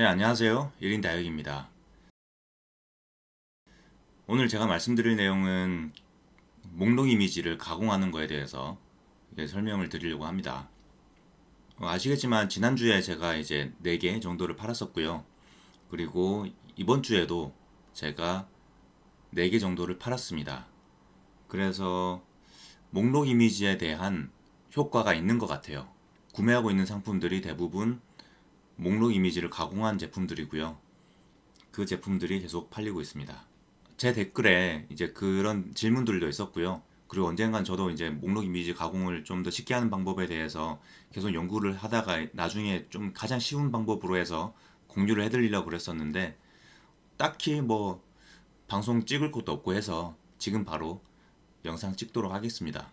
네, 안녕하세요. 1인 다육입니다. 오늘 제가 말씀드릴 내용은 목록 이미지를 가공하는 거에 대해서 설명을 드리려고 합니다. 아시겠지만 지난주에 제가 이제 4개 정도를 팔았었고요. 그리고 이번 주에도 제가 4개 정도를 팔았습니다. 그래서 목록 이미지에 대한 효과가 있는 것 같아요. 구매하고 있는 상품들이 대부분 목록 이미지를 가공한 제품들이고요. 그 제품들이 계속 팔리고 있습니다. 제 댓글에 이제 그런 질문들도 있었고요. 그리고 언젠간 저도 이제 목록 이미지 가공을 좀 더 쉽게 하는 방법에 대해서 계속 연구를 하다가 나중에 좀 가장 쉬운 방법으로 해서 공유를 해드리려고 그랬었는데 딱히 뭐 방송 찍을 것도 없고 해서 지금 바로 영상 찍도록 하겠습니다.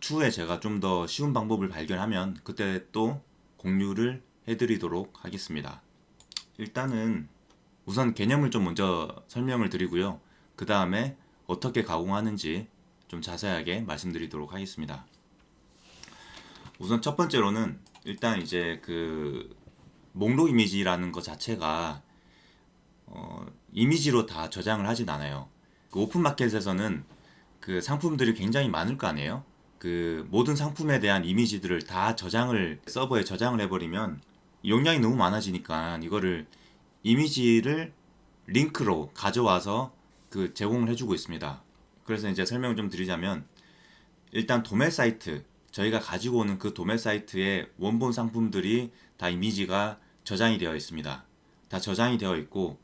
추후에 제가 좀 더 쉬운 방법을 발견하면 그때 또 공유를 해드리도록 하겠습니다. 일단은 우선 개념을 좀 먼저 설명을 드리고요. 그 다음에 어떻게 가공하는지 좀 자세하게 말씀드리도록 하겠습니다. 우선 첫 번째로는 일단 이제 그 목록 이미지라는 것 자체가 이미지로 다 저장을 하진 않아요. 그 오픈마켓에서는 그 상품들이 굉장히 많을 거 아니에요. 그 모든 상품에 대한 이미지들을 다 서버에 저장을 해버리면 용량이 너무 많아지니까 이거를 이미지를 링크로 가져와서 그 제공을 해주고 있습니다. 그래서 이제 설명을 좀 드리자면 일단 도매 사이트, 저희가 가지고 오는 그 도매 사이트에 원본 상품들이 다 이미지가 저장이 되어 있습니다. 다 저장이 되어 있고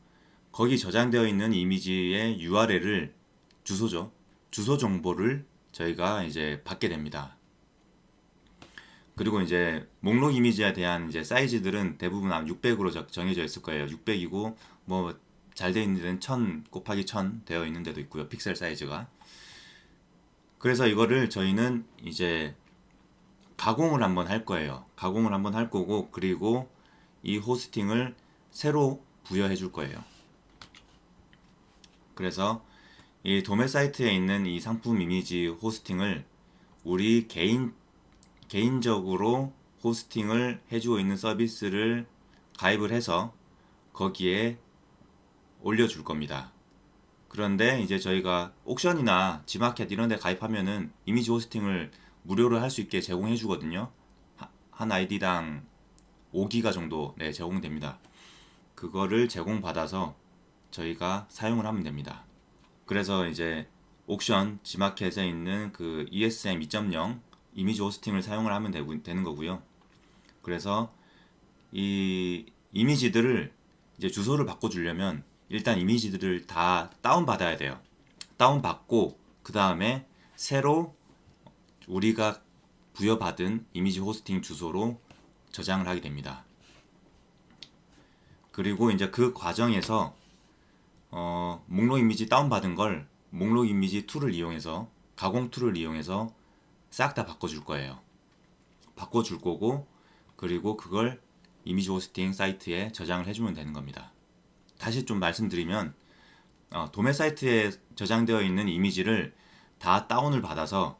거기 저장되어 있는 이미지의 URL을 주소죠. 주소 정보를 저희가 이제 받게 됩니다. 그리고 이제 목록 이미지에 대한 이제 사이즈들은 대부분 600으로 정해져 있을 거예요. 600이고 뭐 잘 되어 있는 데는 1000 곱하기 1000 되어 있는 데도 있고요. 픽셀 사이즈가. 그래서 이거를 저희는 이제 가공을 한번 할 거예요. 가공을 한번 할 거고 그리고 이 호스팅을 새로 부여해 줄 거예요. 그래서 이 도매 사이트에 있는 이 상품 이미지 호스팅을 우리 개인적으로 호스팅을 해주고 있는 서비스를 가입을 해서 거기에 올려줄 겁니다. 그런데 이제 저희가 옥션이나 지마켓 이런 데 가입하면은 이미지 호스팅을 무료로 할 수 있게 제공해 주거든요. 한 아이디당 5기가 정도 제공됩니다. 그거를 제공받아서 저희가 사용을 하면 됩니다. 그래서 이제 옥션, 지마켓에 있는 그 ESM 2.0 이미지 호스팅을 사용을 하면 되는 거고요. 그래서 이 이미지들을 이제 주소를 바꿔주려면 일단 이미지들을 다 다운받아야 돼요. 다운받고 그 다음에 새로 우리가 부여받은 이미지 호스팅 주소로 저장을 하게 됩니다. 그리고 이제 그 과정에서 목록 이미지 다운받은 걸 목록 이미지 툴을 이용해서 가공 툴을 이용해서 싹 다 바꿔줄 거예요. 바꿔줄 거고 그리고 그걸 이미지 호스팅 사이트에 저장을 해주면 되는 겁니다. 다시 좀 말씀드리면 도매 사이트에 저장되어 있는 이미지를 다 다운을 받아서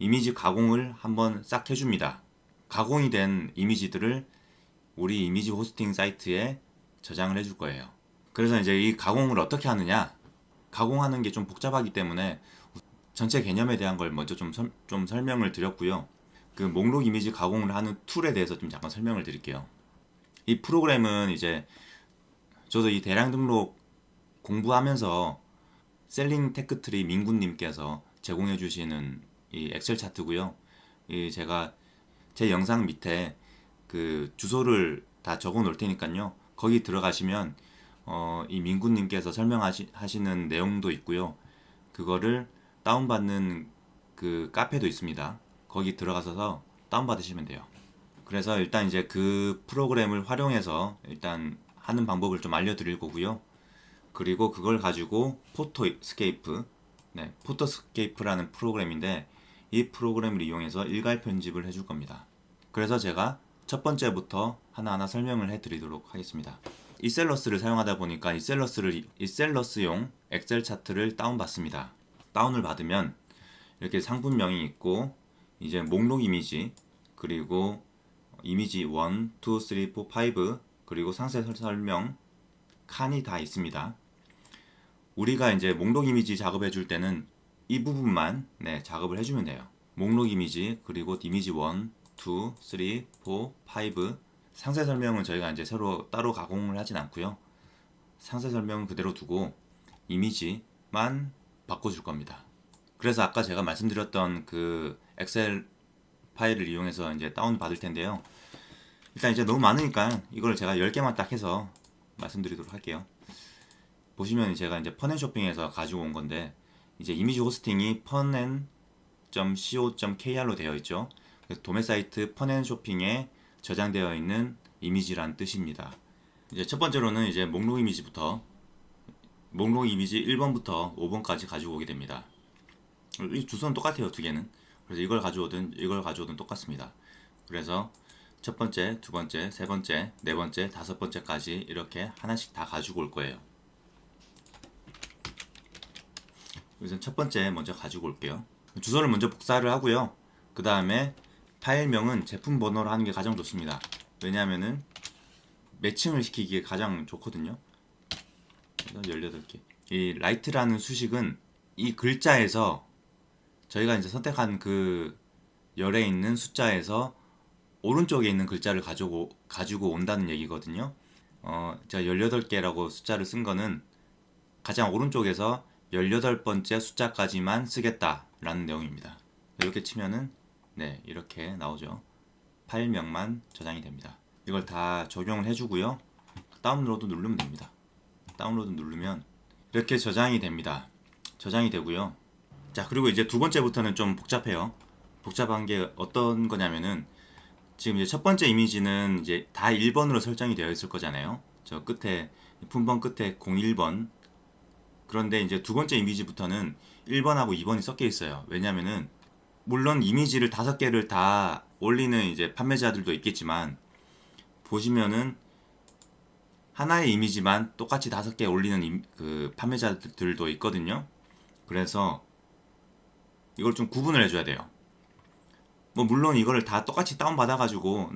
이미지 가공을 한번 싹 해줍니다. 가공이 된 이미지들을 우리 이미지 호스팅 사이트에 저장을 해줄 거예요. 그래서 이제 이 가공을 어떻게 하느냐, 가공하는 게 좀 복잡하기 때문에 전체 개념에 대한 걸 먼저 좀 설명을 드렸고요. 그 목록 이미지 가공을 하는 툴에 대해서 좀 잠깐 설명을 드릴게요. 이 프로그램은 이제 저도 이 대량 등록 공부하면서 셀링 테크트리 민구님께서 제공해 주시는 이 엑셀 차트고요. 이 제가 제 영상 밑에 그 주소를 다 적어 놓을 테니까요. 거기 들어가시면 이 민구님께서 설명하시는 내용도 있고요. 그거를 다운받는 그 카페도 있습니다. 거기 들어가셔서 다운받으시면 돼요. 그래서 일단 이제 그 프로그램을 활용해서 일단 하는 방법을 좀 알려드릴 거고요. 그리고 그걸 가지고 포토스케이프라는 프로그램인데 이 프로그램을 이용해서 일괄 편집을 해줄 겁니다. 그래서 제가 첫 번째부터 하나하나 설명을 해드리도록 하겠습니다. 이셀러스를 사용하다 보니까 이셀러스용 엑셀 차트를 다운받습니다. 다운을 받으면 이렇게 상품명이 있고 이제 목록 이미지 그리고 이미지 1, 2, 3, 4, 5 그리고 상세 설명 칸이 다 있습니다. 우리가 이제 목록 이미지 작업해 줄 때는 이 부분만 작업을 해주면 돼요. 목록 이미지, 그리고 이미지 1, 2, 3, 4, 5. 상세 설명은 저희가 이제 새로 따로 가공을 하진 않고요. 상세 설명은 그대로 두고 이미지만 바꿔줄 겁니다. 그래서 아까 제가 말씀드렸던 그 엑셀 파일을 이용해서 이제 다운 받을 텐데요. 일단 이제 너무 많으니까 이걸 제가 10개만 딱 해서 말씀드리도록 할게요. 보시면 제가 이제 펀앤쇼핑에서 가지고 온 건데, 이제 이미지 호스팅이 펀앤.co.kr로 되어 있죠. 도매 사이트 펀앤쇼핑에 저장되어 있는 이미지란 뜻입니다. 이제 첫 번째로는 이제 목록 이미지부터, 목록 이미지 1번부터 5번까지 가지고 오게 됩니다. 이 주소는 똑같아요, 두 개는. 그래서 이걸 가져오든 똑같습니다. 그래서 첫 번째, 두 번째, 세 번째, 네 번째, 다섯 번째까지 이렇게 하나씩 다 가지고 올 거예요. 우선 첫 번째 먼저 가지고 올게요. 주소를 먼저 복사를 하고요. 그 다음에 파일명은 제품 번호로 하는 게 가장 좋습니다. 왜냐하면은 매칭을 시키기에 가장 좋거든요. 그래서 18개. 이 라이트라는 수식은 이 글자에서 저희가 이제 선택한 그 열에 있는 숫자에서 오른쪽에 있는 글자를 가지고 온다는 얘기거든요. 제가 18개라고 숫자를 쓴 거는 가장 오른쪽에서 18번째 숫자까지만 쓰겠다라는 내용입니다. 이렇게 치면은 이렇게 나오죠. 파일명만 저장이 됩니다. 이걸 다 적용을 해주고요. 다운로드 누르면 됩니다. 다운로드 누르면 이렇게 저장이 됩니다. 저장이 되고요. 자, 그리고 이제 두 번째부터는 좀 복잡해요. 복잡한 게 어떤 거냐면은, 지금 이제 첫 번째 이미지는 이제 다 1번으로 설정이 되어 있을 거잖아요. 저 끝에 품번 끝에 01번. 그런데 이제 두 번째 이미지부터는 1번하고 2번이 섞여 있어요. 왜냐면은 물론 이미지를 5개를 다 올리는 이제 판매자들도 있겠지만, 보시면은 하나의 이미지만 똑같이 5개 올리는 그 판매자들도 있거든요. 그래서 이걸 좀 구분을 해줘야 돼요. 뭐 물론 이거를 다 똑같이 다운받아가지고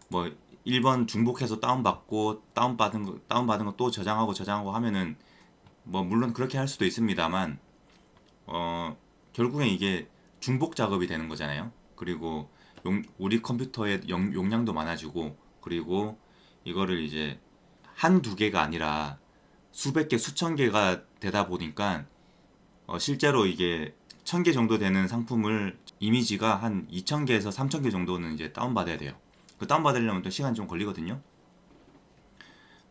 뭐 1번 중복해서 다운받고 다운받은 거 또 저장하고 하면은 뭐 물론 그렇게 할 수도 있습니다만, 결국엔 이게 중복 작업이 되는 거잖아요. 그리고 우리 컴퓨터의 용량도 많아지고, 그리고 이거를 이제 한두 개가 아니라 수백 개, 수천 개가 되다 보니까 실제로 이게 1000개 정도 되는 상품을 이미지가 한 2000개에서 3000개 정도는 이제 다운받아야 돼요. 그 다운받으려면 또 시간이 좀 걸리거든요.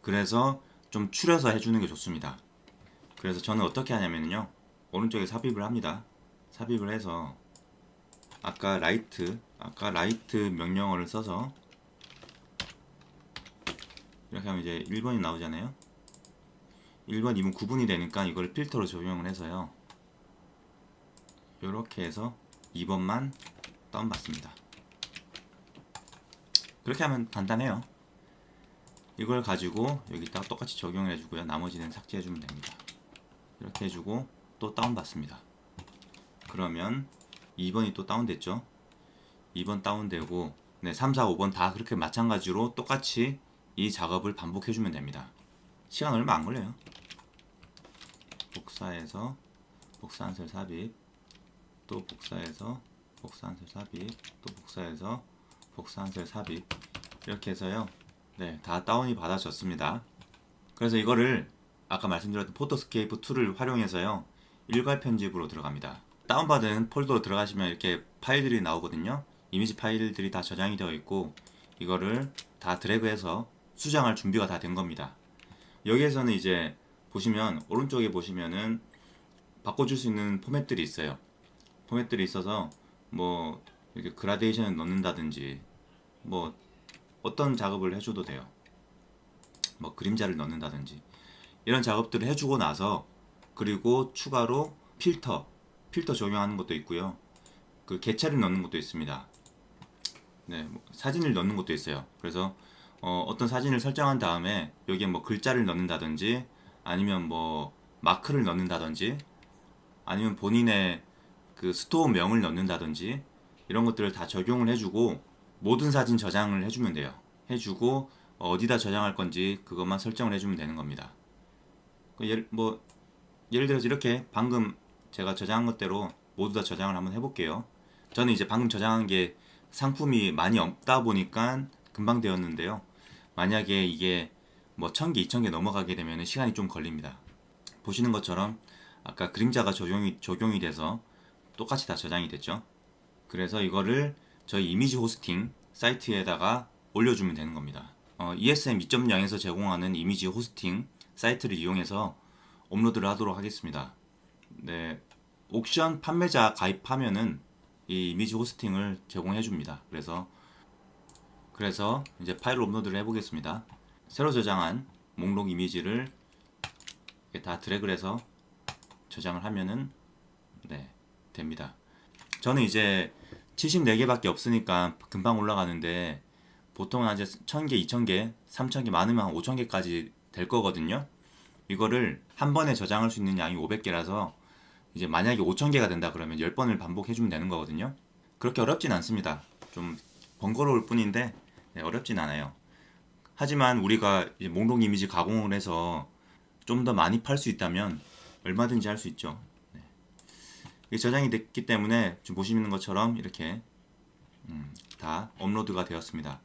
그래서 좀 추려서 해주는 게 좋습니다. 그래서 저는 어떻게 하냐면요, 오른쪽에 삽입을 합니다. 삽입을 해서 아까 라이트 명령어를 써서 이렇게 하면 이제 1번이 나오잖아요. 1번, 2번 구분이 되니까 이걸 필터로 적용을 해서요, 이렇게 해서 2번만 다운받습니다. 그렇게 하면 간단해요. 이걸 가지고 여기다가 똑같이 적용을 해주고요. 나머지는 삭제해주면 됩니다. 이렇게 해주고 또 다운받습니다. 그러면 2번이 또 다운됐죠. 2번 다운되고 3, 4, 5번 다 그렇게 마찬가지로 똑같이 이 작업을 반복해주면 됩니다. 시간 얼마 안 걸려요. 복사해서 복사한 셀 삽입, 또 복사해서 복사한 셀 삽입, 또 복사해서 복사한 셀 삽입, 이렇게 해서요, 다 다운이 받아졌습니다. 그래서 이거를 아까 말씀드렸던 포토스케이프 툴을 활용해서요, 일괄 편집으로 들어갑니다. 다운받은 폴더로 들어가시면 이렇게 파일들이 나오거든요. 이미지 파일들이 다 저장이 되어 있고, 이거를 다 드래그해서 수정할 준비가 다 된 겁니다. 여기에서는 이제 보시면 오른쪽에 보시면은 바꿔줄 수 있는 포맷들이 있어요. 포맷들이 있어서 뭐 이렇게 그라데이션을 넣는다든지, 뭐 어떤 작업을 해줘도 돼요. 뭐 그림자를 넣는다든지 이런 작업들을 해주고 나서, 그리고 추가로 필터 적용하는 것도 있고요. 그 개체를 넣는 것도 있습니다. 뭐 사진을 넣는 것도 있어요. 그래서 어떤 사진을 설정한 다음에 여기에 뭐 글자를 넣는다든지, 아니면 뭐 마크를 넣는다든지, 아니면 본인의 그 스토어 명을 넣는다든지, 이런 것들을 다 적용을 해주고 모든 사진 저장을 해주면 돼요. 해주고 어디다 저장할 건지 그것만 설정을 해주면 되는 겁니다. 예를 들어서 이렇게 방금 제가 저장한 것대로 모두 다 저장을 한번 해볼게요. 저는 이제 방금 저장한 게 상품이 많이 없다 보니까 금방 되었는데요. 만약에 이게 뭐 1000개, 2000개 넘어가게 되면 시간이 좀 걸립니다. 보시는 것처럼 아까 그림자가 적용이 돼서 똑같이 다 저장이 됐죠. 그래서 이거를 저희 이미지 호스팅 사이트에다가 올려주면 되는 겁니다. ESM 2.0에서 제공하는 이미지 호스팅 사이트를 이용해서 업로드를 하도록 하겠습니다. 네, 옥션 판매자 가입하면은 이 이미지 호스팅을 제공해 줍니다. 그래서 이제 파일 업로드를 해 보겠습니다. 새로 저장한 목록 이미지를 다 드래그를 해서 저장을 하면은 네, 됩니다. 저는 이제 74개밖에 없으니까 금방 올라가는데 보통은 한 1000개, 2000개, 3000개 많으면 한 5000개까지 될 거거든요. 이거를 한 번에 저장할 수 있는 양이 500개라서 이제 만약에 5000개가 된다 그러면 10번을 반복해 주면 되는 거거든요. 그렇게 어렵진 않습니다. 좀 번거로울 뿐인데 네, 어렵진 않아요. 하지만 우리가 이제 목록 이미지 가공을 해서 좀 더 많이 팔 수 있다면 얼마든지 할 수 있죠. 네. 이게 저장이 됐기 때문에 지금 보시는 것처럼 이렇게 다 업로드가 되었습니다.